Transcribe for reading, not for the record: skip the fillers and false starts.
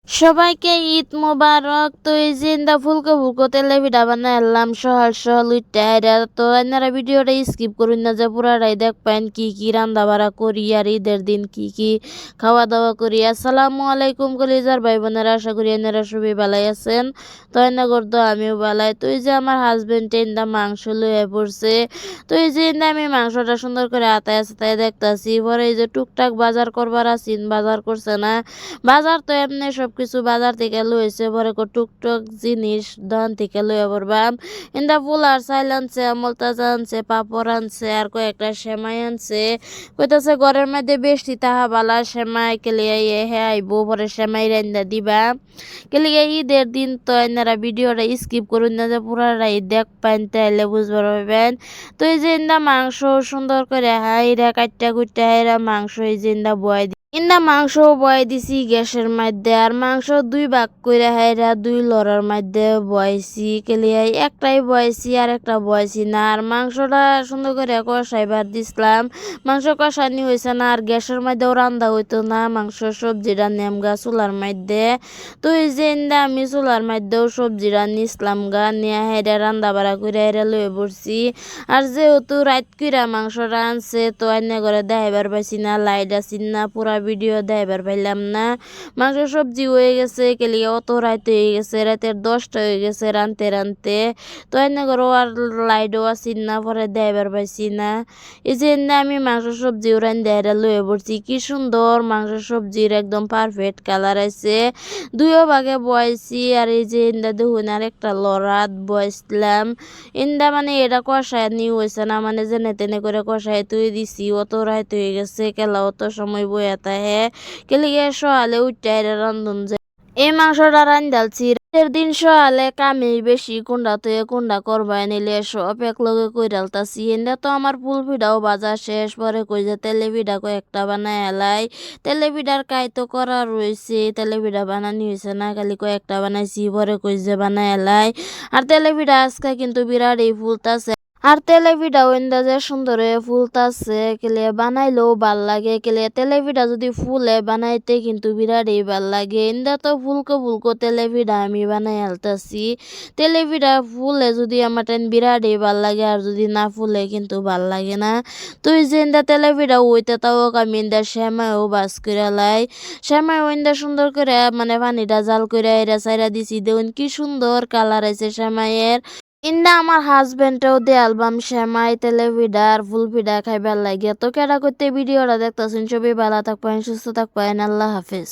সবাইকে ঈদ মোবারক। তো এই যে ইন্দা ফুলকো ফুলকো তেলে ভিডা বানাই এলাম সহাল সহাল উইটা। তো এনারা ভিডিওটা স্কিপ করুন না, যে পুরাটাই দেখ পাইন কি কি রান্না বাড়া করি আর ঈদের দিন কি কি খাওয়া দাওয়া করি। আসসালামু আলাইকুম কলিজার ভাই বোনেরা, আশা করি এনারা সবাই ভালাই আছেন। তো এনা করতো আমিও ভালাই। তো এই যে আমার হাজবেন্ড ইন্দা মাংস লয়ে পড়ছে। তো এই যে ইন্দা আমি মাংসটা সুন্দর করে আতায় আতায় দেখতাছি। পরে এই যে টুকটাক বাজার করবার আসিন, বাজার করছে না। বাজার তো এমনি সবকিছু বাজার থেকে লইছে, পরে টুকটাক জিনিস দোকান থেকে লইয়া পড়বাম। ইন্দা ফুলার চাইল আনছে, আমল তাজা আনছে, পাপড় আনছে, আর কয়েকটা সেমাই আনছে। কইতাছে ঘরের মধ্যে বেশি তাহা বালা সেমাই কেলিয়ে হে আইব, পরে সেমাই রান্দা দিবা। কেলিয়ে ঈদের দিন তো এনারা ভিডিওটা স্কিপ করুন না, যে পুরাটাই দেখ পাইন তাইলে বুঝবার পারবেন। তো এই যে ইন্দা মাংস সুন্দর করে হাইরা কাটটা কুটটা হাইরা মাংস এই যে ইন্দা বয় ইন্দা মাংস বয় দিছি গ্যাসের মধ্যে। আর মাংস দুই ভাগ করে হাইরা দুই লড়ার মধ্যে বয়সি কেলিয়াই একটাই বয়সি আর একটা বয়সি না। আর মাংসটা সুন্দর করে কষাইবার দিছিলাম, মাংস কষানি হয়েছে না। আর গ্যাসের মধ্যেও রান্দা হইতো না, মাংস সবজিটা নেমগা চুলার মধ্যে। তো এই যে ইন্দা আমি চুলার মধ্যেও সবজিটা নিসলাম গা, নিয়ে হাইরা রান্দা বাড়া করে হাইরা লয়ে পড়ছি। আর যেহেতু রাত কইরা মাংসটা আনছে, তো আইনা করে দেখাইবার পাইছি না, লাইট আসিন না, পুরা ভিডিও দেখাইবার পাইলাম না। মাংস সবজি হয়ে গেছে কেলি অত রাত হয়ে গেছে, রাতের 10টা হয়ে গেছে রানতে রানতে। তো আইনা করে আর লাইটও আসিন না, পরে দেখাইবার পাইছি না। এই যে এনে আমি মাংস সবজি রান দেহারা লয়ে পড়ছি। কি সুন্দর মাংস সবজির একদম পারফেক্ট কালার আছে। দুইও ভাগে বয়সি। আর এই যে ইন্দা দেখুন আর একটা লড়াত বয়সলাম। ইন্দা মানে এটা কষায় নি হয়েছে না, মানে জেনে তেনে করে কষায় তুই দিছি। অত রাত হয়ে গেছে, কেলা অত সময় বইয়া তাহে কেলে গিয়ে সকালে উঠতে রান্ধন যে এই মাংসটা রান্ধালছি। রাতের দিন সকালে কামে বেশি, কুন্ডা তো কুন্ডা করবাই নিলে সব এক লগে কইরালতাছি। এনে তো আমার ফুল পিঠাও বাজা শেষ, পরে কই যে তেলে পিঠা কয়েকটা বানায় এলাই। তেলে পিঠার কাই তো করা রয়েছে, তেলে পিঠা বানানি হয়েছে না, খালি কয়েকটা বানাইছি, পরে কই যে বানায় এলাই। আর তেলে পিঠা আজকে কিন্তু বিরাট এই ফুলতাছে। আর তেলে পিঠা যে সুন্দর হয়ে ফুলতাছে, কেলে বানাইলেও ভাল লাগে। কেলে তেলে পিঠা যদি ফুলে বানাইতে কিন্তু বিরাটই ভাল লাগে। ইন্দা তো ফুলকো ফুলকো তেলে পিঠা আমি বানাই আলতাছি। তেলে পিঠা ফুলে যদি আমার টেন বিরাটই ভাল লাগে, আর যদি না ফুলে কিন্তু ভাল লাগে না। তো এই যে ইন্দা তেলে পিঠা ওইতে তাও আমি ইন্দা শ্যামাইও বাস করে লাই। শ্যামাই ইন্দা সুন্দর করে মানে পানিটা জাল করে এরা সাইরা দিছি, দেখুন কি সুন্দর কালার আছে শ্যামাইয়ের। ইন্দা আমার হাজবেন্ডও দে অ্যালবাম শ্যামাই তেলে পিঠা আর ফুল পিঠা খাইবার লাগে। তো কেডা করতে ভিডিওটা দেখতেছেন, সবই ভালো থাকবেন, সুস্থ থাকবেন, আল্লাহ হাফেজ।